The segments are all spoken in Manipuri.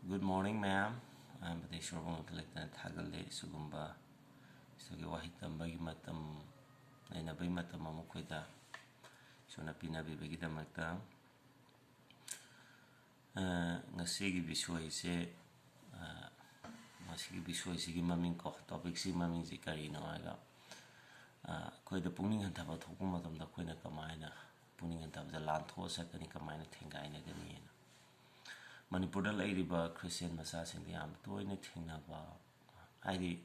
Good morning, ma'am. I'm the Shorban Collector Tagale Sugumba. Wahitambagi matam Nainabi matamamukwida. Sonapina bibigida mata. Nasigi bisway say Masigi bisway sigi maminko, topic si mamin zikarino aga. Quite the puning and taba tokumatum the queen of Kamina, puning and tab the land horse at any Kamina Tingaina Ganina. Manipura lady ba Christian massage in the arm, doing it in a ID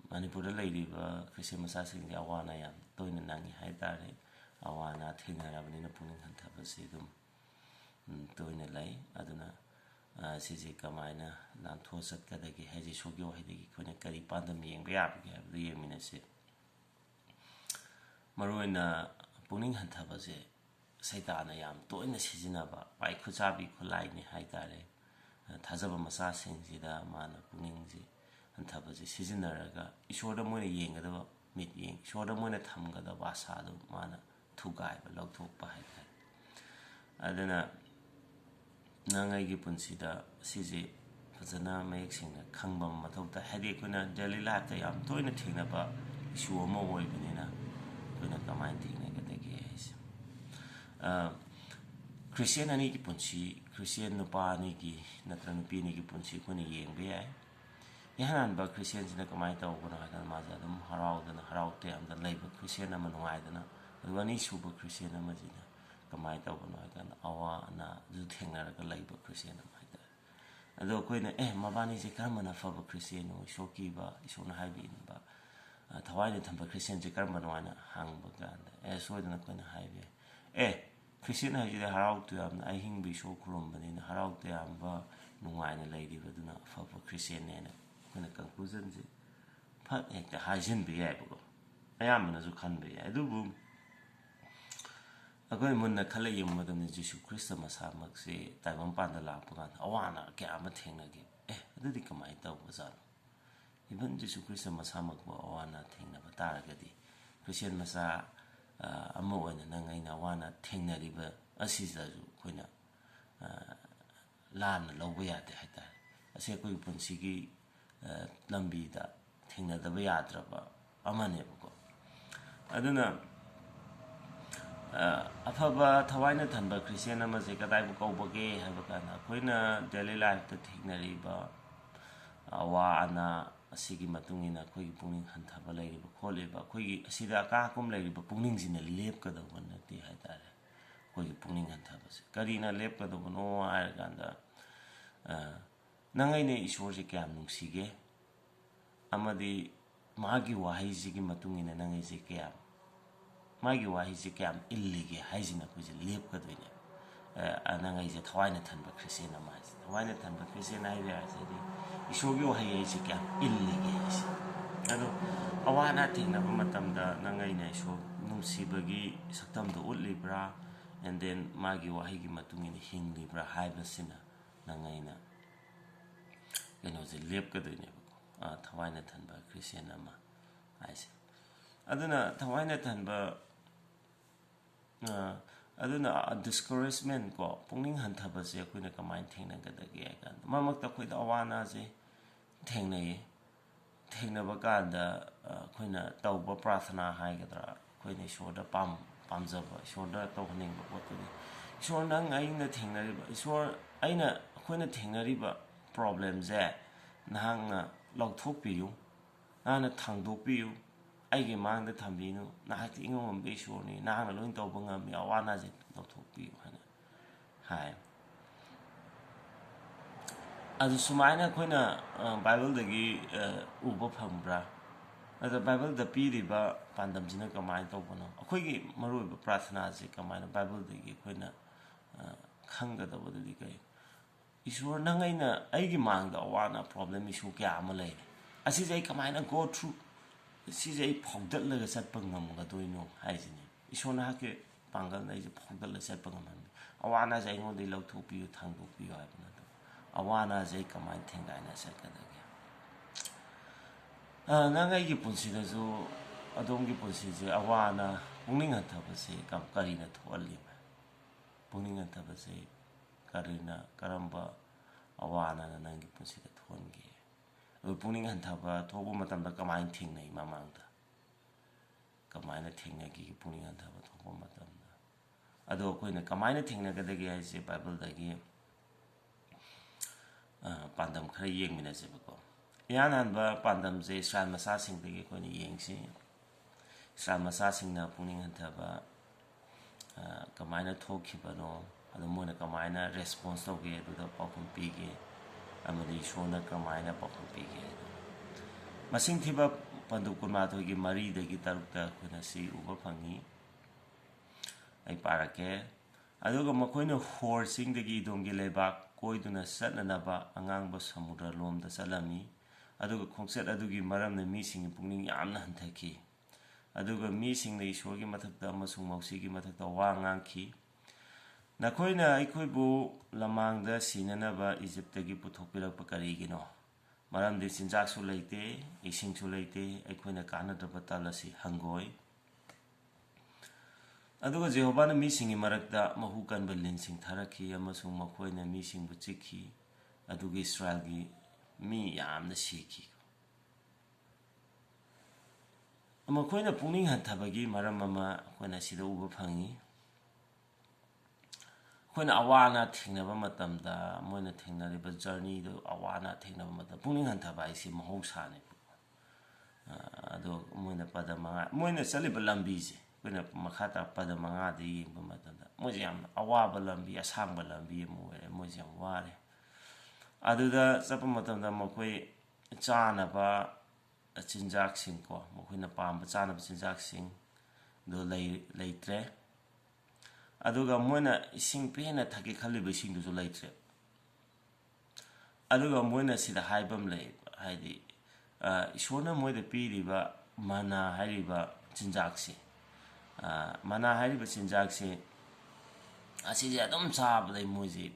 Manipura lady ba Christian massage in the Awana yam, doing a nanny high daddy, Awana Tina Ravenina puning and tabasigum, doing a lay, Aduna, Sisi Kamina, Lantos at Kadaki, Haji Shogio Hidiki, Konekari Pandami and Biabi, the Yaminese Maruina puning and tabase. Saitana yam to in the season of by Kuzabi Kulai Haidare, Tazaba Massasing Zida, Mana Puningsi, and Tabazi Seasonaraga, Ishorda Mona Ying at the mid ying, Shorda Mona Tamga the Basado, Mana, two guy, but log talk by that. Adena Nanga Gipunsida, Sisi, Fazana makes in a Kangba Matota headache when a jelly latte yam to in a thing about issue more wovenina, when a command thing. Christian ani ki punchi Christian no pa ni ki natra no pi ni ki punchi ko ni yeng be ai yahan ba Christian sina kamai ta ko na kan ma ja dum harau te am da lai ba Christian na manu ai da na wani su ba Christian na ma ji na kamai ta ko na kan awa na ju theng na ka lai ba Christian na mai da ado ko na ma ba ni se kam na fa ba Christian no shoki ba iso na hai bi ba thawai ni tham ba Christian je kar manwa na hang ba ga so da na ko na hai be Christian has the Harau to I hing be so crum, but in Harau de Amba, no wine a lady, but do not for Christian name. When the conclusion is Pat the Hajin be able. I am as you can be. I do boom. A going when the Kalayim with the Jesu Christmas Hamaxi, Taiwan Pandala, Awana, Gamating again. I did it come my dog was on. Even Jesu Christmas Hamak were Awana thing of a targety. Christian Massa. Amo and Nangaina wana Tingnariba, Assisa Quina Lan Lowea de Heta, a second Punsigi Lambida, Tingna the Beatraba, Amanebuko. I don't know. Afaba Tawana Tamba Christiana Mazika Daibuko Boge, Havakana, Quina, daily life the Tingnariba, Awana. Sigi Matungina, Quay Puning Hantaba lady, Coliba, Quay Sida Kakum lady, but Punings in a lepka the one that they had that. Quay Puning Hantabas. Karina lepka the one, oh, Arganda Nangaine is was a cam Nuxige Amadi Magi Wahizigi Matung in a Nangazi cam. Magi Wahizikam illige, Hazina was a lepka dinner. Ananga is a Twinatan by Christina Mice. Twinatan by Christina idea. Isogyo hayisika illigation. Awana thing of Matamda Nangaina show Numsibagi Satam the Wood Libra and then Magi Wahigi Matung in Hing Libra Hibasina Nangaina. Then was a lepka the neighbor, Tawainatan by Christiana. I say. Aduna Tawainatan by Aduna discouragement go, Punging Hantabas, a queen of a mind thing and get the gag. Mamak with Awana. Tingnay Tingnabaganda, Quina Tauba Prathana Haigadra, Quina shoulder Pamzaba, shoulder toning, what to be. Sure, none I in the Tingnariba, sure, I know Quina Tingnariba problems there. Nahanga log talk you, Nana tongue do you. I give man the Tambino, Nahating on be sure, Nana Lung Tobunga, Miawana, not talk you. Hi. As Sumana Quina Bible the Ubo Pambra, as a Bible the Piriba Pandamzina Kamai Topono, a quick Maru Prathanazi Kamai Bible the Quina Kanga the Woody. Issue Nangaina, Agimang the Awana problem issue Gamalay. As is a Kamina go through, she's a pogdel like a set Pungam, Gaduino, Hyzin. Ishonake Pangal is a pogdel set Pungam. Awana is a no de love to be a tango be Awana Zeka might think I a second again. Nangai Punsi, so I don't give Punsi, Awana, Puning and Tabase, Karina to Alim. Puning and Tabase, Karina, Karamba, ꯑꯋꯥ ꯑꯅꯥꯅ ꯅꯪꯒꯤ ꯄꯨꯟꯁꯤꯗ ꯊꯣꯛꯍꯟꯒꯦ ꯑꯗꯨ ꯄꯨꯛꯅꯤꯡ ꯍꯟꯊꯕ ꯊꯣꯛꯄ ꯃꯇꯝꯗ ꯀꯃꯥꯏꯅ ꯊꯦꯡꯅꯩ ꯃꯃꯥꯡꯗ ꯀꯃꯥꯏꯅ ꯊꯦꯡꯅꯈꯤꯒꯦ ꯄꯨꯛꯅꯤꯡ ꯍꯟꯊꯕ ꯊꯣꯛꯄ ꯃꯇꯝꯗ ꯑꯗꯣ ꯑꯩꯈꯣꯏꯅ ꯀꯃꯥꯏꯅ ꯊꯦꯡꯅꯒꯗꯒꯦ ꯍꯥꯏꯁꯦ ꯕꯥꯏꯕꯜꯗꯒꯤ ꯄꯥꯟꯗꯝ ꯈꯔ ꯌꯦꯡꯃꯤꯟꯅꯁꯦꯕꯀꯣ ꯏꯍꯥꯟ ꯍꯥꯟꯕ ꯄꯥꯟꯗꯝꯁꯦ ꯏꯁ꯭ꯔꯥꯏꯜ ꯃꯆꯥꯁꯤꯡꯗꯒꯤ ꯑꯩꯈꯣꯏꯅ ꯌꯦꯡꯁꯤ ꯏꯁ꯭ꯔꯥꯏꯜ ꯃꯆꯥꯁꯤꯡꯅ ꯄꯨꯛꯅꯤꯡ ꯍꯟꯊꯕ ꯀꯃꯥꯏꯅ ꯊꯣꯛꯈꯤꯕꯅꯣ ꯑꯗꯨ ꯃꯣꯏꯅ ꯀꯃꯥꯏꯅ ꯔꯦꯁꯄꯣꯟꯁ ꯇꯧꯒꯦ ꯑꯗꯨꯗ ꯄꯥꯎꯈꯨꯝ ꯄꯤꯒꯦ ꯑꯃꯗꯤ ꯏꯁꯣꯔꯅ ꯀꯃꯥꯏꯅ ꯄꯥꯎꯈꯨꯝ ꯄꯤꯒꯦ ꯃꯁꯤꯡ ꯊꯤꯕ ꯄꯟꯗꯨꯞ 12ꯒꯤ 4ꯗꯒꯤ 6ꯇ ꯑꯩꯈꯣꯏꯅ ꯁꯤ ꯎꯕ ꯐꯪꯉꯤ ꯑꯩ ꯄꯥꯔꯛꯀꯦ ꯑꯗꯨꯒ ꯃꯈꯣꯏꯅ ꯍꯣꯔ ꯆꯤꯡꯗꯒꯤ ꯏꯗꯣꯝꯒꯤ ꯂꯩꯕꯥꯛ ꯀꯣꯏꯗꯨꯅ ꯆꯠꯅꯅꯕ ꯑꯉꯥꯡꯕ ꯁꯃꯨꯗ꯭ꯔ ꯂꯣꯝꯗ ꯆꯠꯂꯝꯃꯤ ꯑꯗꯨꯒ ꯈꯣꯡꯆꯠ ꯑꯗꯨꯒꯤ ꯃꯔꯝꯅ ꯃꯤꯁꯤꯡꯒꯤ ꯄꯨꯛꯅꯤꯡ ꯌꯥꯝꯅ ꯍꯟꯊꯈꯤ ꯑꯗꯨꯒ ꯃꯤꯁꯤꯡꯅ ꯏꯁꯣꯔꯒꯤ ꯃꯊꯛꯇ ꯑꯃꯁꯨꯡ ꯃꯧꯁꯤꯒꯤ ꯃꯊꯛꯇ ꯋꯥ ꯉꯥꯡꯈꯤ ꯅꯈꯣꯏꯅ ꯑꯩꯈꯣꯏꯕꯨ ꯂꯃꯥꯡꯗ ꯁꯤꯅꯅꯕ ꯏꯖꯤꯞꯇꯒꯤ ꯄꯨꯊꯣꯛꯄꯤꯔꯛꯄ ꯀꯔꯤꯒꯤꯅꯣ ꯃꯔꯝꯗꯤ ꯆꯤꯟꯖꯥꯛꯁꯨ ꯂꯩꯇꯦ ꯏꯁꯤꯡꯁꯨ ꯂꯩꯇꯦ ꯑꯩꯈꯣꯏꯅ ꯀꯥꯟꯅꯗ꯭ꯔꯕ ꯇꯜ ꯑꯁꯤ ꯍꯪꯒꯣꯏ ꯑꯗꯨꯒ ꯖꯦꯍꯣꯚꯥꯅ ꯃꯤꯁꯤꯡꯒꯤ ꯃꯔꯛꯇ ꯃꯍꯨ ꯀꯟꯕ ꯂꯤꯟꯁꯤꯡ ꯊꯥꯔꯛꯈꯤ ꯑꯃꯁꯨꯡ ꯃꯈꯣꯏꯅ ꯃꯤꯁꯤꯡꯕꯨ ꯆꯤꯛꯈꯤ ꯑꯗꯨꯒ ꯏꯁ꯭ꯔꯥꯏꯜꯒꯤ ꯃꯤ ꯌꯥꯝꯅ ꯁꯤꯈꯤ ꯃꯈꯣꯏꯅ ꯄꯨꯛꯅꯤꯡ ꯍꯟꯊꯕꯒꯤ ꯃꯔꯝ ꯑꯃ ꯑꯩꯈꯣꯏꯅ ꯁꯤꯗ ꯎꯕ ꯐꯪꯉꯤ ꯑꯩꯈꯣꯏꯅ ꯑꯋꯥ ꯑꯅꯥ ꯊꯦꯡꯅꯕ ꯃꯇꯝꯗ ꯃꯣꯏꯅ ꯊꯦꯡꯅꯔꯤꯕ ꯖꯔꯅꯤꯗꯨ ꯑꯋꯥ ꯑꯅꯥ ꯊꯦꯡꯅꯕ ꯃꯇꯝꯗ ꯄꯨꯛꯅꯤꯡ ꯍꯟꯊꯕ ꯍꯥꯏꯁꯤ ꯃꯍꯧꯁꯥꯅꯦꯕ ꯑꯗꯣ ꯃꯣꯏꯅ ꯄꯗ 5 ꯃꯣꯏꯅ ꯆꯠꯂꯤꯕ ꯂꯝꯕꯤꯁꯦ ꯑꯩꯈꯣꯏꯅ ꯃꯈꯥ ꯇꯥ ꯄꯗ 5ꯗ ꯌꯦꯡꯕ ꯃꯇꯝꯗ ꯃꯣꯏꯁꯦ ꯌꯥꯝꯅ ꯑꯋꯥꯕ ꯂꯝꯕꯤ ꯑꯁꯥꯡꯕ ꯂꯝꯕꯤ ꯑꯃ ꯑꯣꯏꯔꯦ ꯃꯣꯏꯁꯦ ꯌꯥꯝ ꯋꯥꯔꯦ ꯑꯗꯨꯗ ꯆꯠꯄ ꯃꯇꯝꯗ ꯃꯈꯣꯏ ꯆꯥꯅꯕ ꯆꯤꯟꯖꯥꯛꯁꯤꯡꯀꯣ ꯃꯈꯣꯏꯅ ꯄꯥꯝꯕ ꯆꯥꯅꯕ ꯆꯤꯟꯖꯥꯛꯁꯤꯡꯗꯣ ꯂꯩꯇ꯭ꯔꯦ ꯑꯗꯨꯒ ꯃꯣꯏꯅ ꯏꯁꯤꯡ ꯄꯦꯟꯅ ꯊꯛꯀꯦ ꯈꯜꯂꯤꯕ ꯏꯁꯤꯡꯗꯨꯁꯨ ꯂꯩꯇ꯭ꯔꯦ ꯑꯗꯨꯒ ꯃꯣꯏꯅ ꯁꯤꯗ ꯍꯥꯏꯕ ꯑꯃ ꯂꯩ ꯍꯥꯏꯗꯤ ꯏꯁꯣꯔꯅ ꯃꯣꯏꯗ ꯄꯤꯔꯤꯕ ꯃꯅꯥ ꯍꯥꯏꯔꯤꯕ ꯆꯤꯟꯖꯥꯛꯁꯦ ꯃꯅꯥ ꯍꯥꯏꯔꯤꯕ ꯆꯤꯟꯖꯥꯛꯁꯦ ꯑꯁꯤꯁꯦ ꯑꯗꯨꯝ ꯆꯥꯕꯗꯩ ꯃꯣꯏꯁꯦ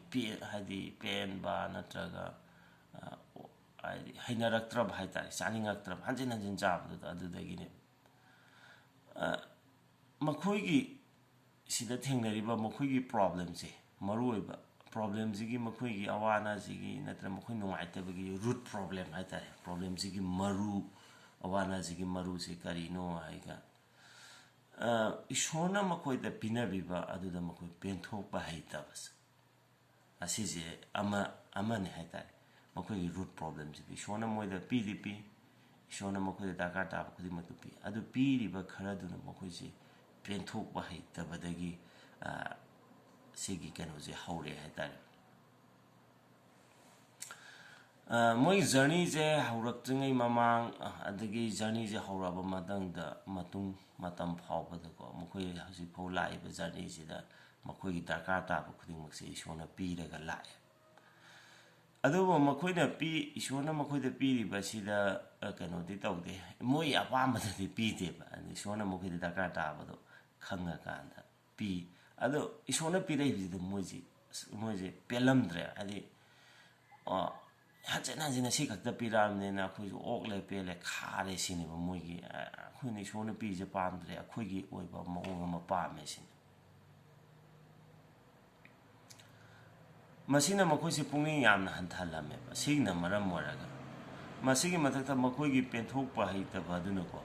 ꯍꯥꯏꯗꯤ ꯄꯦꯟꯕ ꯅꯠꯇ꯭ꯔꯒ ꯍꯥꯏꯗꯤ ꯍꯩꯅꯔꯛꯇ꯭ꯔꯕ ꯍꯥꯏꯇꯥꯔꯦ ꯆꯥꯅꯤꯡꯉꯛꯇ꯭ꯔꯕ ꯍꯟꯖꯤꯟ ꯍꯟꯖꯤꯟ ꯆꯥꯕꯗꯨꯗ ꯑꯗꯨꯗꯒꯤꯅꯦ ꯃꯈꯣꯏꯒꯤ ꯁꯤꯗ ꯊꯦꯡꯅꯔꯤꯕ ꯃꯈꯣꯏꯒꯤ ꯄ꯭ꯔꯣꯕ꯭ꯂꯦꯝꯁꯦ ꯃꯔꯨꯑꯣꯏꯕ ꯄ꯭ꯔꯣꯕ꯭ꯂꯦꯝꯁꯤꯒꯤ ꯃꯈꯣꯏꯒꯤ ꯑꯋꯥ ꯑꯅꯥꯁꯤꯒꯤ ꯅꯠꯇ꯭ꯔꯒ ꯃꯈꯣꯏ ꯅꯨꯡꯉꯥꯏꯇꯕꯒꯤ ꯔꯨꯠ ꯄ꯭ꯔꯣꯕ꯭ꯂꯦꯝ ꯍꯥꯏꯇꯥꯔꯦ ꯄ꯭ꯔꯣꯕ꯭ꯂꯦꯝꯁꯤꯒꯤ ꯃꯔꯨ ꯑꯋꯥ ꯑꯅꯥꯁꯤꯒꯤ ꯃꯔꯨꯁꯤ ꯀꯔꯤꯅꯣ ꯍꯥꯏꯒ ꯏꯁꯣꯔꯅ ꯃꯈꯣꯏꯗ ꯄꯤꯅꯕꯤꯕ ꯑꯗꯨꯗ ꯃꯈꯣꯏ ꯄꯦꯟꯊꯣꯛꯄ ꯍꯩꯇꯕꯁꯦ ꯑꯁꯤꯁꯦ ꯑꯃꯅꯤ ꯍꯥꯏꯇꯥꯔꯦ ꯃꯈꯣꯏꯒꯤ ꯔꯨꯠ ꯄ꯭ꯔꯣꯕ꯭ꯂꯦꯝꯁꯤꯗꯤ ꯏꯁꯣꯔꯅ ꯃꯣꯏꯗ ꯄꯤ ꯏꯁꯣꯔꯅ ꯃꯈꯣꯏꯗ ꯗꯔꯀꯥꯔ ꯇꯥꯕ ꯈꯨꯗꯤꯡꯃꯛꯇꯨ ꯄꯤ ꯑꯗꯨ ꯄꯤꯔꯤꯕ ꯈꯔꯗꯨꯅ ꯃꯈꯣꯏꯁꯦ ꯄꯦꯟꯊꯣꯛꯄ ꯍꯩꯇꯕꯗꯒꯤ ꯁꯤꯒꯤ ꯀꯩꯅꯣꯁꯦ ꯍꯧꯔꯛꯑꯦ ꯍꯥꯏꯇꯥꯔꯦ ꯃꯣꯏꯒꯤ ꯖꯔꯅꯤꯁꯦ ꯍꯧꯔꯛꯇ꯭ꯔꯤꯉꯩ ꯃꯃꯥꯡ ꯑꯗꯒꯤ ꯖꯔꯅꯤꯁꯦ ꯍꯧꯔꯛꯑꯕ ꯃꯇꯝ ꯐꯥꯎꯕꯗꯀꯣ ꯃꯈꯣꯏ ꯍꯧꯖꯤꯛꯐꯥꯎ ꯂꯥꯛꯏꯕ ꯖꯔꯅꯤꯁꯤꯗ ꯃꯈꯣꯏꯒꯤ ꯗꯔꯀꯥꯔ ꯇꯥꯕ ꯈꯨꯗꯤꯡꯃꯛꯁꯦ ꯏꯁꯣꯔꯅ ꯄꯤꯔꯒ ꯂꯥꯛꯑꯦ ꯑꯗꯨꯕꯨ ꯏꯁꯣꯔꯅ ꯃꯈꯣꯏꯗ ꯄꯤꯔꯤꯕꯁꯤꯗ ꯀꯩꯅꯣꯗꯤ ꯇꯧꯗꯦ ꯃꯣꯏ ꯑꯄꯥꯝꯕꯗꯗꯤ ꯄꯤꯗꯦꯕ ꯏꯁꯣꯔꯅ ꯃꯈꯣꯏꯗ ꯗꯔꯀꯥꯔ ꯇꯥꯕꯗꯣ ꯈꯪꯉꯀꯥꯟꯗ ꯄꯤ ꯑꯗꯣ ꯏꯁꯣꯔꯅ ꯄꯤꯔꯛꯏꯕꯁꯤꯗ ꯃꯣꯏꯁꯦ ꯄꯦꯜꯂꯝꯗ꯭ꯔꯦ ꯍꯥꯏꯗꯤ ꯍꯟꯖꯤꯟ ꯍꯟꯖꯤꯟꯅ ꯁꯤ ꯈꯛꯇ ꯄꯤꯔꯛꯑꯕꯅꯤꯅ ꯑꯩꯈꯣꯏꯁꯨ ꯑꯣꯛꯂꯦ ꯄꯦꯜꯂꯦ ꯈꯥꯔꯦ ꯁꯤꯅꯦꯕ ꯃꯣꯏꯒꯤ ꯑꯩꯈꯣꯏꯅ ꯏꯁꯣꯔꯅ ꯄꯤꯔꯤꯁꯦ ꯄꯥꯝꯗ꯭ꯔꯦ ꯑꯩꯈꯣꯏꯒꯤ ꯑꯣꯏꯕ ꯃꯑꯣꯡ ꯑꯃ ꯄꯥꯝꯃꯦ ꯁꯤꯅꯤ ꯃꯁꯤꯅ ꯃꯈꯣꯏꯁꯦ ꯄꯨꯛꯅꯤꯡ ꯌꯥꯝꯅ ꯍꯟꯊꯍꯜꯂꯝꯃꯦꯕ ꯁꯤꯒꯤꯅ ꯃꯔꯝ ꯑꯣꯏꯔꯒ ꯃꯁꯤꯒꯤ ꯃꯊꯛꯇ ꯃꯈꯣꯏꯒꯤ ꯄꯦꯟꯊꯣꯛꯄ ꯍꯩꯇꯕ ꯑꯗꯨꯅꯀꯣ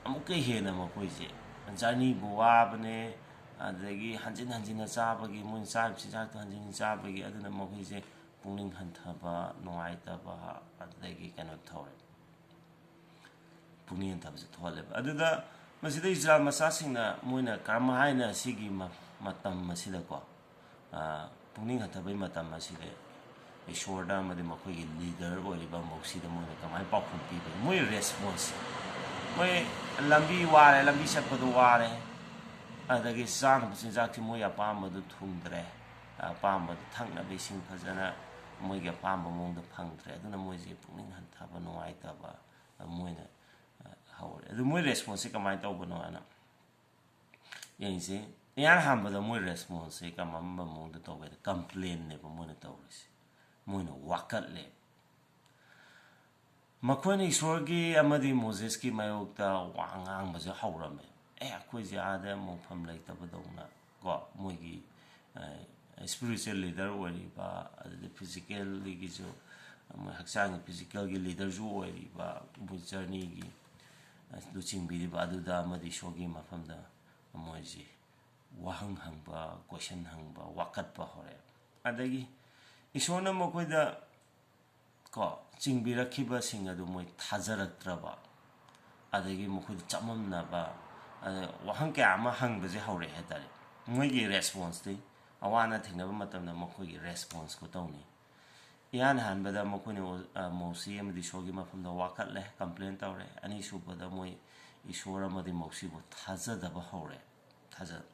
ꯑꯃꯨꯛꯀ ꯍꯦꯟꯅ ꯃꯈꯣꯏꯁꯦ ꯖꯔꯅꯤꯕꯨ ꯋꯥꯕꯅꯦ ꯑꯗꯒꯤ ꯍꯟꯖꯤꯟ ꯍꯟꯖꯤꯟꯅ ꯆꯥꯕꯒꯤ ꯃꯣꯏꯅ ꯆꯥꯔꯤꯕ ꯆꯤꯟꯖꯥꯛꯇꯣ ꯍꯟꯖꯤꯟ ꯍꯟꯖꯤꯟ ꯆꯥꯕꯒꯤ ꯑꯗꯨꯅ ꯃꯈꯣꯏꯁꯦ ꯄꯨꯛꯅꯤꯡ ꯍꯟꯊꯕ ꯅꯨꯡꯉꯥꯏꯇꯕ ꯑꯗꯒꯤ ꯀꯩꯅꯣ ꯇꯧꯔꯦ ꯄꯨꯛꯅꯤꯡ ꯍꯟꯊꯕꯁꯦ ꯊꯣꯛꯍꯜꯂꯦꯕ ꯑꯗꯨꯗ ꯃꯁꯤꯗ ꯏꯁ꯭ꯔꯥꯏꯜ ꯃꯆꯥꯁꯤꯡꯅ ꯃꯣꯏꯅ ꯀꯔꯝꯍꯥꯏꯅ ꯁꯤꯒꯤ ꯃꯇꯝ ꯑꯁꯤꯗꯀꯣ ꯄꯨꯛꯅꯤꯡ ꯍꯟꯊꯕꯒꯤ ꯃꯇꯝ ꯑꯁꯤꯗ ꯏꯁꯣꯔꯗ ꯑꯃꯗꯤ ꯃꯈꯣꯏꯒꯤ ꯂꯤꯗꯔ ꯑꯣꯏꯔꯤꯕ ꯃꯧꯁꯤꯗ ꯃꯣꯏꯅ ꯀꯃꯥꯏꯅ ꯄꯥꯎꯈꯨꯝ ꯄꯤꯕꯒꯦ ꯃꯣꯏ ꯔꯦꯁꯄꯣꯟꯁ ꯃꯣꯏ ꯂꯝꯕꯤ ꯋꯥꯔꯦ ꯂꯝꯕꯤ ꯆꯠꯄꯗꯣ ꯋꯥꯔꯦ ꯑꯗꯒꯤ ꯆꯥꯅꯕ ꯆꯤꯟꯖꯥꯛꯁꯤ ꯃꯣꯏ ꯑꯄꯥꯝꯕꯗꯨ ꯊꯨꯡꯗ꯭ꯔꯦ ꯑꯄꯥꯝꯕꯗꯨ ꯊꯛꯅꯕ ꯏꯁꯤꯡ ꯐꯖꯅ ꯃꯣꯏꯒꯤ ꯑꯄꯥꯝꯕ ꯃꯑꯣꯡꯗ ꯐꯪꯗ꯭ꯔꯦ ꯑꯗꯨꯅ ꯃꯣꯏꯁꯦ ꯄꯨꯛꯅꯤꯡ ꯍꯟꯊꯕ ꯅꯨꯡꯉꯥꯏꯇꯕ ꯃꯣꯏꯅ ꯍꯧꯔꯦ ꯑꯗꯨ ꯃꯣꯏ ꯔꯦꯁꯄꯣꯟꯁꯁꯦ ꯀꯃꯥꯏꯅ ꯇꯧꯕꯅꯣ ꯍꯥꯏꯅ ꯌꯦꯡꯁꯤ ꯏꯍꯥꯟ ꯍꯥꯟꯕꯗ ꯃꯣꯏ ꯔꯦꯁꯄꯣꯟꯁꯁꯦ ꯀꯔꯝꯕ ꯃꯑꯣꯡꯗ ꯇꯧꯒꯦ ꯀꯝꯄ꯭ꯂꯦꯟꯅꯦꯕ ꯃꯣꯏꯅ ꯇꯧꯔꯤꯁꯦ ꯃꯣꯏꯅ ꯋꯥꯀꯠꯂꯦ ꯃꯈꯣꯏꯅ ꯏꯁꯣꯔꯒꯤ ꯑꯃꯗꯤ ꯃꯣꯖꯦꯁꯀꯤ ꯃꯥꯌꯣꯛꯇ ꯋꯥ ꯉꯥꯡꯕꯁꯦ ꯍꯧꯔꯝꯃꯦ ꯑꯩꯈꯣꯏꯁꯦ ꯑꯥꯗ ꯃꯣꯡꯐꯝ ꯂꯩꯇꯕꯗꯧꯅ ꯀꯣ ꯃꯣꯏꯒꯤ spiritual leader oiriba adde physical gi mo haksang physical gi leader ju oiriba mo journey gi du chingbi ba adu da ma di shogi mafamda mo ji wahang hangba question hangba wakat ba hore adagi isona mo koi da ko chingbi rakhiba sing adu mo thajaraktraba adagi mo koi chamamna ba wahang ke ama hang baje hore hetare moi gi response ti awana thingnaba matamna mo koi gi response ko tawni yan han bada mo koi mo si am di shogi mafamda wakat le complain tawre ani su bada mo ishora ma di mo si bo thajada ba hore thajada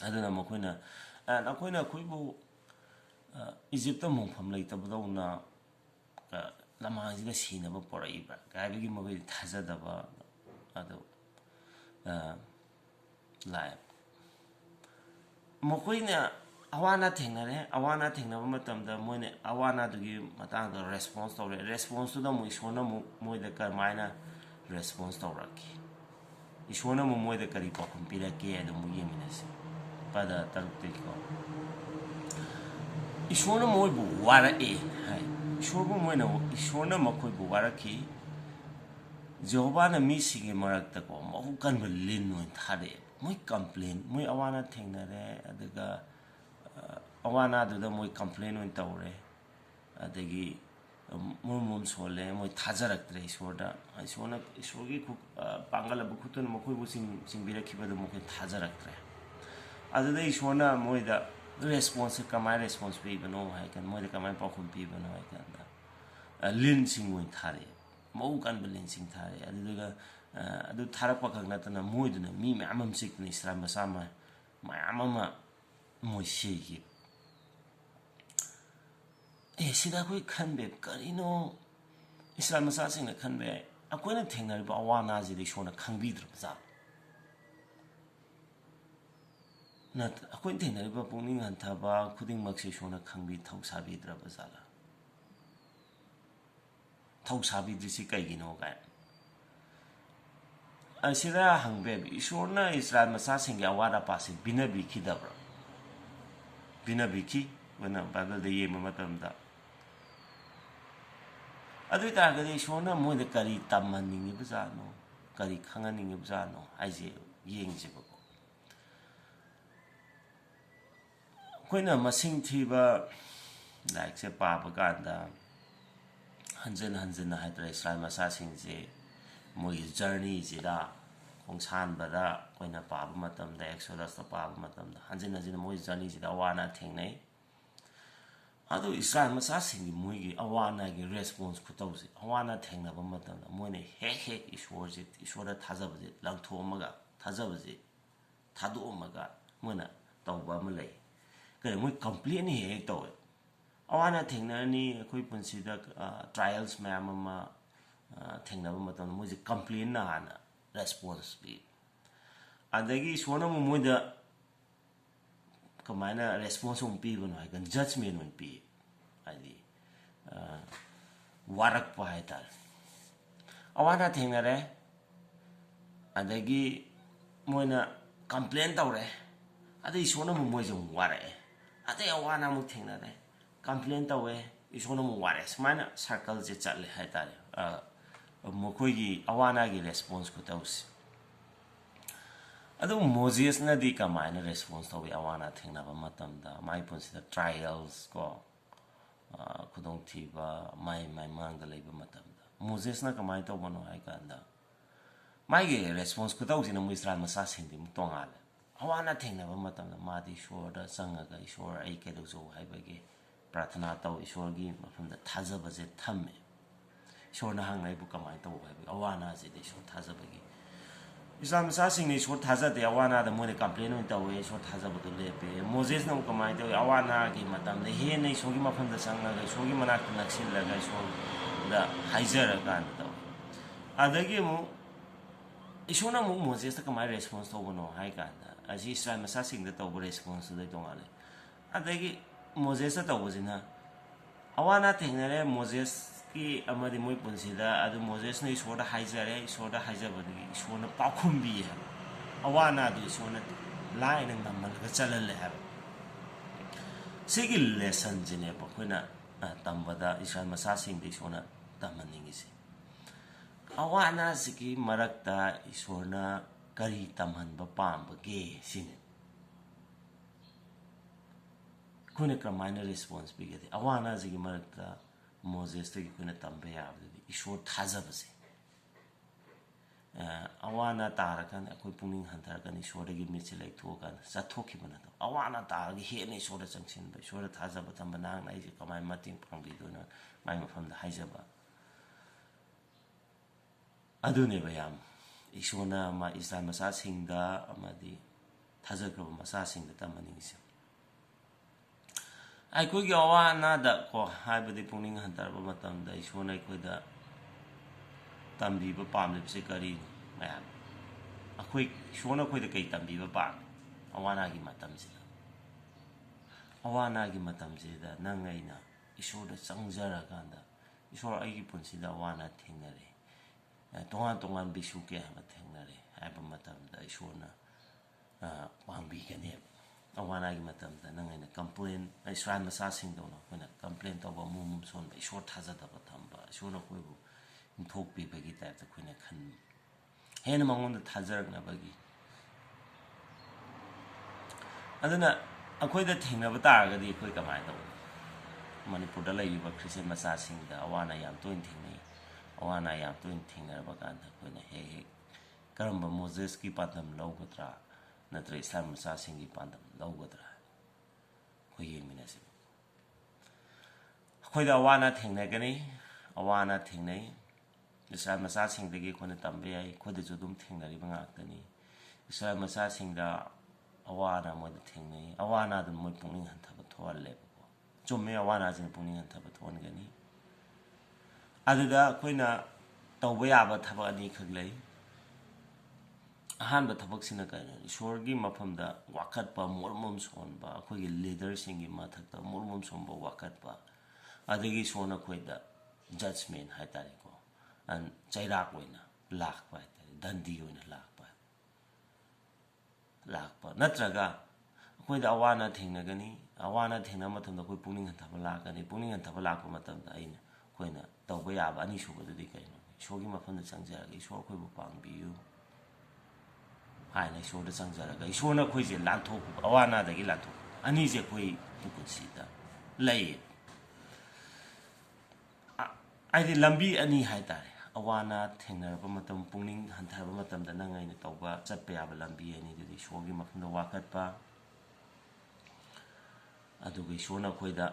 aduna mo koi na koi bo Egypt mo pham lai tabdawna lama ji ga sina ba porai ba ga bi gi mo gi thajada ba ado lai mo koi na awana thengnaba matamda moine awana dugi matang da response tawre response to da mo ishona mo da karmaina response tawraki ishona mo da kari pakum pirake adu mo yeminase pada tarukte ko ishona mo bu wara hai ishona mo koi bu wara ki Jehovah na mi sige marakta ko mo kan belin no thade moi complain moi awana thengnare adaga awana do da moi complain on tawre adagi mum sole moi thajaraktre isorda isorgi khu pangala bu khutun mo koi bu sing bira khiba do mo koi thajaraktre adada isona moi da response kamai response be bano hai kan moi da kamai pakhum be bano hai kan da lin sing moi thare mo kan belin sing thare adaga adu tharak pa khangna tana moi duna mi me amam sik ni islam sama ma amama moi shegi sida koi khanbe karino islam sa sing na khanbe akoina thengnar ba awana ji de shona khangbi dr za na akoin thengnar ba pungning han tha ba khuding mak se shona khangbi thausabi dra ba zala thausabi disi kai gino ga asira hangbe ishorna islam sa sing ya wada pasi binabi khidabra binabi ki wana bible de yema matamda adu ta ga de shona mo de kari tammaningi buzano kari khanganingi buzano aije yengje ba koina masing thiba like se pa ba ganda hanzen hydra islam sa sing je mo journey je da khongsan ba da koina pa ba matam da exodus ta pa ba matam da hanzen mo journey je da wana thingnai adu islam sa sing mo gi awana gi response ku tawse awana thengna ba matam da mo ne he ishwara thajaba je langtho maga thajaba je thadu maga mona tawba ma lei kai mo complain he to awana thengna ni koi punsi da trials ma thengna ba matam mo je complain na hana response bi adagi sona mo da kamaina response um pi bano kan judgment un pi ali warak pa hai tal awana thengare adagi moina complain tawre adai sona mo jong ware adai awana mo thengnare complain tawe isona mo ware smana circle je chatle hai tal mo koi gi awana gi response ko tawsi adu Moses na di kamaina response tawi awana thengna ba matam da mai punsi da trials ko khudong thiba mai mang da leiba matam da Moses na kamai to bono ai kan da mai ge response ko tawi na mo Israel ma sa sing dim tongal awana thengna ba matam da ma di shor da sanga ga ishor ai ke do zo hai ba ge प्रार्थना तो ईश्वर की मफम द थाजबजे थमे ईश्वर ना हंग नाइबु कमाय तो है अवाना जे दे ईश्वर थाजबगी इस्लाम सासिंग ने ईश्वर थाजदे अवाना द मोने कंप्लेन होय तो ईश्वर थाजबदो लेपे मोजेस न कमाय तो अवाना की मतम दे हे नै ईश्वर की मफम द संग ग ईश्वर की मना नक्सिल लगा ईश्वर द हाइजर गान तो अदगी मु ईश्वर ना मु मोजेस द कमाय रेस्पॉन्स तो बनो हाय गान अजी इस्लाम सासिंग द तो रेस्पॉन्स दे तोंगाले अदगी Moses ta tawzina awana thengnare Moses ki amadi moi punsida adu Moses na isora haijare isora haijabadi isona pakhumbi ha awana du isona lai nang namal ga chalal ha ꯁꯤꯒꯤ ꯂꯦꯁꯟꯁꯤꯅꯦꯕ ꯑꯩꯈꯣꯏꯅ ꯇꯝꯕꯗ ꯏꯁ꯭ꯔꯥꯏꯜ ꯃꯆꯥꯁꯤꯡꯗ ꯏꯁꯣꯔꯅ ꯇꯝꯍꯟꯅꯤꯡꯉꯤꯁꯦ ꯑꯋꯥ ꯑꯅꯥꯁꯤꯒꯤ ꯃꯔꯛꯇ ꯏꯁꯣꯔꯅ ꯀꯔꯤ ꯇꯝꯍꯟꯕ ꯄꯥꯝꯕꯒꯦ ꯁꯤꯅꯤ ꯑꯩꯈꯣꯏꯅ ꯀꯔꯝꯍꯥꯏꯅ ꯔꯦꯁꯄꯣꯟꯁ ꯄꯤꯒꯗꯦ ꯑꯋꯥ ꯑꯅꯥꯁꯤꯒꯤ ꯃꯔꯛꯇ ꯃꯣꯖꯦꯁꯇꯒꯤ ꯑꯩꯈꯣꯏꯅ ꯇꯝꯕ ꯌꯥꯕꯗꯨꯗꯤ ꯏꯁꯣꯔ ꯊꯥꯖꯕꯁꯦ ꯑꯋꯥ ꯑꯅꯥ ꯇꯥꯔꯀꯥꯟꯗ ꯑꯩꯈꯣꯏ ꯄꯨꯛꯅꯤꯡ ꯍꯟꯊꯔꯀꯥꯟꯗ ꯏꯁꯣꯔꯗꯒꯤ ꯃꯤꯠꯁꯦ ꯂꯩꯊꯣꯛꯑꯀꯥꯟꯗ ꯆꯠꯊꯣꯛꯈꯤꯕ ꯅꯠꯇꯕ ꯑꯋꯥ ꯑꯅꯥ ꯇꯥꯔꯒ ꯍꯦꯟꯅ ꯏꯁꯣꯔꯗ ꯆꯪꯁꯤꯟꯕ ꯏꯁꯣꯔꯗ ꯊꯥꯖꯕ ꯊꯝꯕ ꯅꯍꯥꯛꯅ ꯑꯩꯁꯦ ꯀꯃꯥꯏꯅ ꯃꯇꯦꯡ ꯄꯥꯡꯕꯤꯗꯣꯏꯅꯣ ꯃꯥꯏ ꯃꯐꯝꯗ ꯍꯥꯏꯖꯕ ꯑꯗꯨꯅꯦꯕ ꯌꯥꯝ ꯏꯁꯣꯔꯅ ꯏꯁ꯭ꯔꯥꯏꯜ ꯃꯆꯥꯁꯤꯡꯗ ꯑꯃꯗꯤ ꯊꯥꯖꯈ꯭ꯔꯕ ꯃꯆꯥꯁꯤꯡꯗ ꯇꯝꯍꯟꯅꯤꯡꯉꯤꯁꯦ ꯑꯩꯈꯣꯏꯒꯤ ꯑꯋꯥ ꯑꯅꯥꯗ ꯍꯥꯏꯕꯗꯤ ꯄꯨꯛꯅꯤꯡ ꯍꯟꯊꯔꯕ ꯃꯇꯝꯗ ꯏꯁꯣꯔꯅ ꯑꯩꯈꯣꯏꯗ ꯇꯝꯕꯤꯕ ꯄꯥꯝꯂꯤꯕꯁꯤ ꯀꯔꯤꯅꯣ ꯃꯌꯥꯝ ꯏꯁꯣꯔꯅ ꯑꯩꯈꯣꯏꯗ ꯀꯩ ꯇꯝꯕꯤꯕ ꯄꯥꯝꯃꯤ ꯑꯋꯥ ꯑꯅꯥꯒꯤ ꯃꯇꯝꯁꯤꯗ ꯑꯋꯥ ꯑꯅꯥꯒꯤ ꯃꯇꯝꯁꯤꯗ ꯅꯪ ꯑꯩꯅ ꯏꯁꯣꯔꯗ ꯆꯪꯖꯔꯀꯥꯟꯗ ꯏꯁꯣꯔ ꯑꯩꯒꯤ ꯄꯨꯟꯁꯤꯗ ꯑꯋꯥ ꯑꯅꯥ ꯊꯦꯡꯅꯔꯦ ꯇꯣꯉꯥꯟ ꯇꯣꯉꯥꯟꯕ ꯏꯁꯨ ꯀꯌꯥ ꯑꯃ ꯊꯦꯡꯅꯔꯦ ꯍꯥꯏꯕ ꯃꯇꯝꯗ ꯏꯁꯣꯔꯅ ꯄꯥꯡꯕꯤꯒꯅꯦꯕ ꯑꯋꯥ ꯑꯅꯥꯒꯤ ꯃꯇꯝꯗ ꯅꯪ ꯑꯩꯅ ꯀꯝꯄ꯭ꯂꯦꯟ ꯏꯁ꯭ꯔꯥꯏꯜ ꯃꯆꯥꯁꯤꯡꯗꯧꯅ ꯑꯩꯈꯣꯏꯅ ꯀꯝꯄ꯭ꯂꯦꯟ ꯇꯧꯕ ꯑꯃꯨꯛ ꯁꯣꯟꯕ ꯏꯁꯣꯔ ꯊꯥꯖꯗꯕ ꯊꯝꯕ ꯏꯁꯣꯔꯅ ꯑꯩꯈꯣꯏꯕꯨ ꯏꯟꯊꯣꯛꯄꯤꯕꯒꯤ ꯇꯥꯏꯞꯇ ꯑꯩꯈꯣꯏꯅ ꯈꯟꯕ ꯍꯦꯟꯅ ꯃꯉꯣꯟꯗ ꯊꯥꯖꯔꯛꯅꯕꯒꯤ ꯑꯗꯨꯅ ꯑꯩꯈꯣꯏꯗ ꯊꯦꯡꯅꯕ ꯇꯥꯔꯒꯗꯤ ꯑꯩꯈꯣꯏ ꯀꯃꯥꯏꯅ ꯇꯧꯕ ꯃꯅꯤꯄꯨꯔꯗ ꯂꯩꯔꯤꯕ ꯈ꯭ꯔꯤꯁꯇꯦꯟ ꯃꯆꯥꯁꯤꯡꯗ ꯑꯋꯥ ꯑꯅꯥ ꯌꯥꯝ ꯇꯣꯏꯅ ꯊꯦꯡꯅꯩ ꯑꯋꯥ ꯑꯅꯥ ꯌꯥꯝ ꯇꯣꯏꯅ ꯊꯦꯡꯅꯔꯕ ꯀꯥꯟꯗ ꯑꯩꯈꯣꯏꯅ ꯍꯦꯛ ꯍꯦꯛ ꯀꯔꯝꯕ ꯃꯣꯖꯦꯁꯀꯤ ꯄꯥꯟꯗꯝ ꯂꯧꯒꯗ꯭ꯔꯥ ꯅꯠꯇ꯭ꯔꯒ ꯏꯁ꯭ꯔꯥꯏꯜ ꯃꯆꯥꯁꯤꯡꯒꯤ ꯄꯥꯟꯗꯝ ꯂꯧꯒꯗ꯭ꯔꯥ ꯑꯩꯈꯣꯏ ꯌꯦꯡꯃꯤꯟꯅꯁꯤ ꯑꯩꯈꯣꯏꯗ ꯑꯋꯥ ꯑꯅꯥ ꯊꯦꯡꯅꯒꯅꯤ ꯑꯋꯥ ꯑꯅꯥ ꯊꯦꯡꯅꯩ ꯏꯁ꯭ꯔꯥꯏꯜ ꯃꯆꯥꯁꯤꯡꯗꯒꯤ ꯑꯩꯈꯣꯏꯅ ꯇꯝꯕ ꯌꯥꯏ ꯑꯩꯈꯣꯏꯗꯁꯨ ꯑꯗꯨꯝ ꯊꯦꯡꯅꯔꯤꯕ ꯉꯥꯛꯇꯅꯤ ꯏꯁ꯭ꯔꯥꯏꯜ ꯃꯆꯥꯁꯤꯡꯗ ꯑꯋꯥ ꯑꯅꯥ ꯃꯣꯏꯗ ꯊꯦꯡꯅꯩ ꯑꯋꯥ ꯑꯅꯥꯗꯨꯅ ꯃꯣꯏ ꯄꯨꯛꯅꯤꯡ ꯍꯟꯊꯕ ꯊꯣꯛꯍꯜꯂꯦꯕꯀꯣ ꯆꯨꯝꯃꯦ ꯑꯋꯥ ꯑꯅꯥꯁꯤꯅ ꯄꯨꯛꯅꯤꯡ ꯍꯟꯊꯕ ꯊꯣꯛꯍꯟꯒꯅꯤ ꯑꯗꯨꯗ ꯑꯩꯈꯣꯏꯅ ꯇꯧꯕ ꯌꯥꯕ ꯊꯕꯛ ꯑꯅꯤꯈꯛ ꯂꯩ ꯑꯍꯥꯟꯕ ꯊꯕꯛꯁꯤꯅ ꯀꯩꯅꯣ ꯏꯁꯣꯔꯒꯤ ꯃꯐꯝꯗ ꯋꯥꯀꯠꯄ ꯃꯣꯔꯃꯣꯝ ꯁꯣꯟꯕ ꯑꯩꯈꯣꯏꯒꯤ ꯂꯤꯗꯔꯁꯤꯡꯒꯤ ꯃꯊꯛꯇ ꯃꯣꯔꯃꯣꯝ ꯁꯣꯟꯕ ꯋꯥꯀꯠꯄ ꯑꯗꯒꯤ ꯏꯁꯣꯔꯅ ꯑꯩꯈꯣꯏꯗ ꯖꯁꯃꯦꯟ ꯍꯥꯏꯇꯥꯔꯦꯀꯣ ꯆꯩꯔꯥꯛ ꯑꯣꯏꯅ ꯂꯥꯛꯄ ꯍꯥꯏꯇꯥꯔꯦ ꯗꯟꯗꯤ ꯑꯣꯏꯅ ꯂꯥꯛꯄ ꯅꯠꯇ꯭ꯔꯒ ꯑꯩꯈꯣꯏꯗ ꯑꯋꯥ ꯑꯅꯥ ꯊꯦꯡꯅꯒꯅꯤ ꯑꯋꯥ ꯑꯅꯥ ꯊꯦꯡꯅꯕ ꯃꯇꯝꯗ ꯑꯩꯈꯣꯏ ꯄꯨꯛꯅꯤꯡ ꯍꯟꯊꯕ ꯂꯥꯛꯀꯅꯤ ꯄꯨꯛꯅꯤꯡ ꯍꯟꯊꯕ ꯂꯥꯛꯄ ꯃꯇꯝꯗ ꯑꯩꯈꯣꯏꯅ ꯇꯧꯕ ꯌꯥꯕ ꯑꯅꯤꯁꯨꯕꯗꯨꯗꯤ ꯀꯩꯅꯣ ꯏꯁꯣꯔꯒꯤ ꯃꯐꯝꯗ ꯆꯪꯖꯔꯒ ꯏꯁꯣꯔ ꯑꯩꯈꯣꯏꯕꯨ ꯄꯥꯡꯕꯤꯌꯨ ꯍꯥꯏꯅ ꯏꯁꯣꯔꯗ ꯆꯪꯖꯔꯒ ꯏꯁꯣꯔꯅ ꯑꯩꯈꯣꯏꯁꯦ ꯂꯥꯟꯊꯣꯛꯄ ꯑꯋꯥ ꯑꯅꯥꯗꯒꯤ ꯂꯥꯟꯊꯣꯛꯄ ꯑꯅꯤꯁꯦ ꯑꯩꯈꯣꯏꯒꯤ ꯄꯨꯟꯁꯤꯗ ꯂꯩꯌꯦ ꯍꯥꯏꯗꯤ ꯂꯝꯕꯤ ꯑꯅꯤ ꯍꯥꯏꯇꯥꯔꯦ ꯑꯋꯥ ꯑꯅꯥ ꯊꯦꯡꯅꯔꯕ ꯃꯇꯝ ꯄꯨꯛꯅꯤꯡ ꯍꯟꯊꯔꯕ ꯃꯇꯝꯗ ꯅꯪ ꯑꯩꯅ ꯇꯧꯕ ꯆꯠꯄ ꯌꯥꯕ ꯂꯝꯕꯤ ꯑꯅꯤꯗꯨꯗꯤ ꯏꯁꯣꯔꯒꯤ ꯃꯐꯝꯗ ꯋꯥꯀꯠꯄ ꯑꯗꯨꯒ ꯏꯁꯣꯔꯅ ꯑꯩꯈꯣꯏꯗ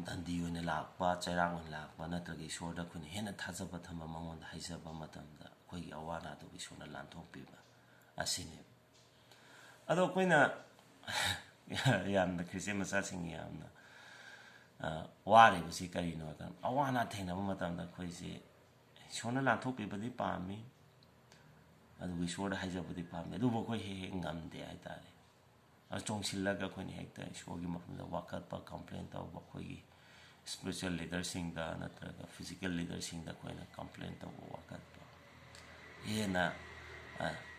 ꯗꯟꯗꯤ ꯑꯣꯏꯅ ꯂꯥꯛꯄ ꯆꯩꯔꯥꯛ ꯑꯣꯏꯅ ꯂꯥꯛꯄ ꯅꯠꯇ꯭ꯔꯒ ꯏꯁꯣꯔꯗ ꯑꯩꯈꯣꯏꯅ ꯍꯦꯟꯅ ꯊꯥꯖꯕ ꯊꯝꯕ ꯃꯉꯣꯟꯗ ꯍꯩꯖꯕ ꯃꯇꯝꯗ ꯑꯩꯈꯣꯏꯒꯤ ꯑꯋꯥ ꯑꯅꯥꯗꯨꯕꯨ ꯏꯁꯣꯔꯅ ꯂꯥꯟꯊꯣꯛꯄꯤꯕ ꯑꯁꯤꯅꯦꯕ ꯑꯗꯣ ꯑꯩꯈꯣꯏꯅ ꯌꯥꯝꯅ ꯈ꯭ꯔꯤꯁꯇꯦꯟ ꯃꯆꯥꯁꯤꯡ ꯌꯥꯝꯅ ꯋꯥꯔꯤꯕꯁꯤ ꯀꯔꯤꯅꯣ ꯍꯥꯏ ꯀꯥꯟꯗ ꯑꯋꯥ ꯑꯅꯥ ꯊꯦꯡꯅꯕ ꯃꯇꯝꯗ ꯑꯩꯈꯣꯏꯁꯦ ꯏꯁꯣꯔꯅ ꯂꯥꯟꯊꯣꯛꯄꯤꯕꯗꯤ ꯄꯥꯝꯃꯤ ꯑꯗꯨꯒ ꯏꯁꯣꯔꯗ ꯍꯥꯏꯖꯕꯗꯤ ꯄꯥꯝꯃꯤ ꯑꯗꯨꯕꯨ ꯑꯩꯈꯣꯏ ꯍꯦꯛ ꯍꯦꯛ ꯉꯝꯗꯦ ꯍꯥꯏꯇꯥꯔꯦ ꯆꯣꯡꯁꯤꯜꯂꯒ ꯑꯩꯈꯣꯏꯅ ꯍꯦꯛꯇ ꯏꯁꯣꯔꯒꯤ ꯃꯐꯝꯗ ꯋꯥꯀꯠꯄ ꯀꯝꯄ꯭ꯂꯦꯟ ꯇꯧꯕ ꯑꯩꯈꯣꯏꯒꯤ ꯁ꯭ꯄꯤꯔꯤꯆꯨꯋꯦꯜ ꯂꯤꯗꯔꯁꯤꯡꯗ ꯅꯠꯇ꯭ꯔꯒ ꯐꯤꯖꯤꯀꯦꯜ ꯂꯤꯗꯔꯁꯤꯡꯗ ꯑꯩꯈꯣꯏꯅ ꯀꯝꯄ꯭ꯂꯦꯟ ꯇꯧꯕ ꯋꯥꯀꯠꯄ ꯍꯦꯟꯅ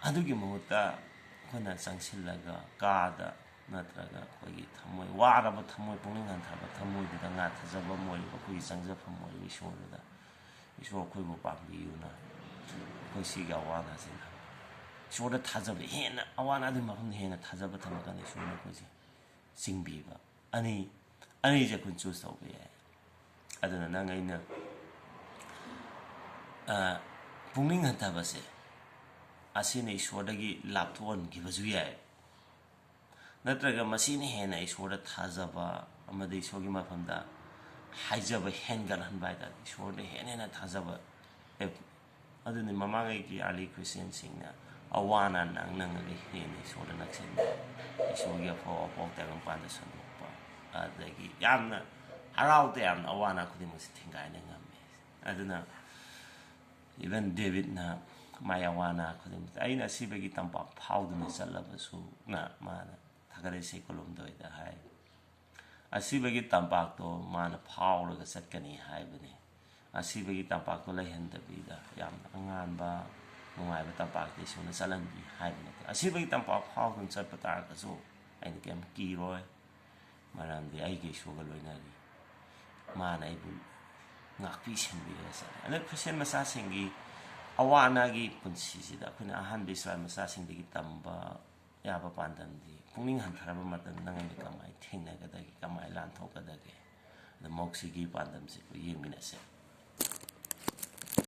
ꯑꯗꯨꯒꯤ ꯃꯍꯨꯠꯇ ꯑꯩꯈꯣꯏꯅ ꯆꯪꯁꯤꯜꯂꯒ ꯀꯥꯗ ꯅꯠꯇ꯭ꯔꯒ ꯑꯩꯈꯣꯏꯒꯤ ꯊꯃꯣꯏ ꯋꯥꯔꯕ ꯊꯃꯣꯏ ꯄꯨꯛꯅꯤꯡ ꯍꯟꯊꯔꯕ ꯊꯃꯣꯏꯗꯨꯗ ꯉꯥꯊꯖꯕ ꯑꯣꯏꯔꯤꯕ ꯑꯩꯈꯣꯏꯒꯤ ꯆꯪꯖꯐꯝ ꯑꯣꯏꯔꯤꯕ ꯏꯁꯣꯔꯗꯨꯗ ꯏꯁꯣꯔ ꯑꯩꯈꯣꯏꯕꯨ ꯄꯥꯡꯕꯤꯌꯨꯅ ꯑꯩꯈꯣꯏ ꯁꯤꯒꯤ ꯑꯋꯥ ꯑꯅꯥꯁꯤꯅ ꯏꯁꯣꯔꯗ ꯊꯥꯖꯕ ꯍꯦꯟꯅ ꯑꯋꯥ ꯑꯅꯥꯗꯨꯒꯤ ꯃꯐꯝꯗ ꯍꯦꯟꯅ ꯊꯥꯖꯕ ꯊꯝꯃꯀꯥꯟꯗ ꯏꯁꯣꯔꯅ ꯑꯩꯈꯣꯏꯁꯦ ꯆꯤꯡꯕꯤꯕ ꯑꯅꯤꯁꯦ ꯑꯩꯈꯣꯏꯅ ꯆꯨꯁ ꯇꯧꯕ ꯌꯥꯏ ꯑꯗꯨꯅ ꯅꯪ ꯑꯩꯅ ꯄꯨꯛꯅꯤꯡ ꯍꯟꯊꯕꯁꯦ ꯑꯁꯤꯅ ꯏꯁꯣꯔꯗꯒꯤ ꯂꯥꯞꯊꯣꯛꯍꯟꯈꯤꯕꯁꯨ ꯌꯥꯏ ꯅꯠꯇ꯭ꯔꯒ ꯃꯁꯤꯅ ꯍꯦꯟꯅ ꯏꯁꯣꯔꯗ ꯊꯥꯖꯕ ꯑꯃꯗꯤ ꯏꯁꯣꯔꯒꯤ ꯃꯐꯝꯗ ꯍꯥꯏꯖꯕ ꯍꯦꯟꯒꯠꯍꯟꯕ ꯍꯥꯏꯇꯥꯔꯦ ꯏꯁꯣꯔꯗ ꯍꯦꯟꯅ ꯍꯦꯟꯅ ꯊꯥꯖꯕ ꯑꯗꯨꯅꯤ ꯃꯃꯥꯡꯉꯩꯒꯤ ꯑꯥꯔꯂꯤ ꯈ꯭ꯔꯤꯁꯇꯤꯌꯟꯁꯤꯡꯅ ꯑꯋꯥ ꯑꯅꯥ ꯅꯪꯉꯒ ꯍꯦꯟꯅ ꯏꯁꯣꯔꯗ ꯅꯛꯁꯤꯟꯕ ꯏꯁꯣꯔꯒꯤ ꯑꯐꯕ ꯑꯄꯥꯎ ꯇꯥꯏꯕꯪꯄꯥꯟꯗ ꯁꯟꯗꯣꯛꯄ ꯑꯗꯒꯤ ꯌꯥꯝꯅ ꯍꯔꯥꯎ ꯇꯌꯥꯝꯅ ꯑꯋꯥ ꯑꯅꯥ ꯈꯨꯗꯤꯡꯃꯛꯁꯦ ꯊꯦꯡꯒꯥꯏꯅ ꯉꯝꯃꯤ ꯑꯗꯨꯅ ꯏꯚꯟ ꯗꯦꯕꯤꯠꯅ ꯃꯥꯏ ꯑꯋꯥ ꯑꯅꯥ ꯈꯨꯗꯤꯡꯃꯛꯇ ꯑꯩꯅ ꯑꯁꯤꯕꯒꯤ ꯇꯝꯄꯥꯛ ꯐꯥꯎꯗꯨꯅ ꯆꯠꯂꯕꯁꯨꯅ ꯃꯥꯅ ꯊꯥꯒꯠꯂꯛꯏ ꯀꯨꯂꯨꯝꯗꯣꯏꯗ ꯍꯥꯏ ꯑꯁꯤꯕꯒꯤ ꯇꯝꯄꯥꯛꯇꯣ ꯃꯥꯅ ꯐꯥꯎꯔꯒ ꯆꯠꯀꯅꯤ ꯍꯥꯏꯕꯅꯤ ꯑꯁꯤꯕꯒꯤ ꯇꯝꯄꯥꯛꯇꯣ ꯂꯩꯍꯟꯗꯕꯤꯗ ꯌꯥꯝꯅ ꯑꯉꯥꯟꯕ ꯅꯨꯡꯉꯥꯏꯕ ꯇꯝꯄꯥꯛꯇ ꯏꯁꯣꯔꯅ ꯆꯠꯍꯟꯕꯤ ꯍꯥꯏꯕ ꯅꯠꯇꯦ ꯑꯁꯤꯕꯒꯤ ꯇꯝꯄꯥꯛ ꯐꯥꯎꯗꯨꯅ ꯆꯠꯄ ꯇꯥꯔꯒꯁꯨ ꯑꯩꯅ ꯀꯩꯝ ꯀꯤꯔꯣꯏ ꯃꯔꯝꯗꯤ ꯑꯩꯒ ꯏꯁꯣꯔꯒ ꯂꯣꯏꯅꯔꯤ ꯃꯥꯅ ꯑꯩꯕꯨ ꯉꯥꯛꯄꯤ ꯁꯦꯟꯕꯤꯔꯒ ꯆꯠꯂꯦ ꯑꯗꯨ ꯈ꯭ꯔꯤꯁꯇꯤꯌꯟ ꯃꯆꯥꯁꯤꯡꯒꯤ ꯑꯋꯥ ꯑꯅꯥꯒꯤ ꯄꯨꯟꯁꯤꯁꯤꯗ ꯑꯩꯈꯣꯏꯅ ꯑꯍꯥꯟꯕ ꯏꯁꯔꯥꯑꯦꯜ ꯃꯆꯥꯁꯤꯡꯗꯒꯤ ꯇꯝꯕ ꯌꯥꯕ ꯄꯥꯟꯗꯝꯗꯤ ꯄꯨꯛꯅꯤꯡ ꯍꯟꯊꯔꯕ ꯃꯇꯝꯗ ꯅꯪ ꯀꯃꯥꯏꯅ ꯊꯦꯡꯅꯒꯗꯒꯦ ꯀꯃꯥꯏꯅ ꯂꯥꯟꯊꯣꯛꯀꯗꯒꯦ ꯑꯗ ꯃꯧꯁꯤꯒꯤ ꯄꯥꯟꯗꯝꯁꯤ ꯑꯩꯈꯣꯏ ꯌꯦꯡꯃꯤꯟꯅꯁꯦ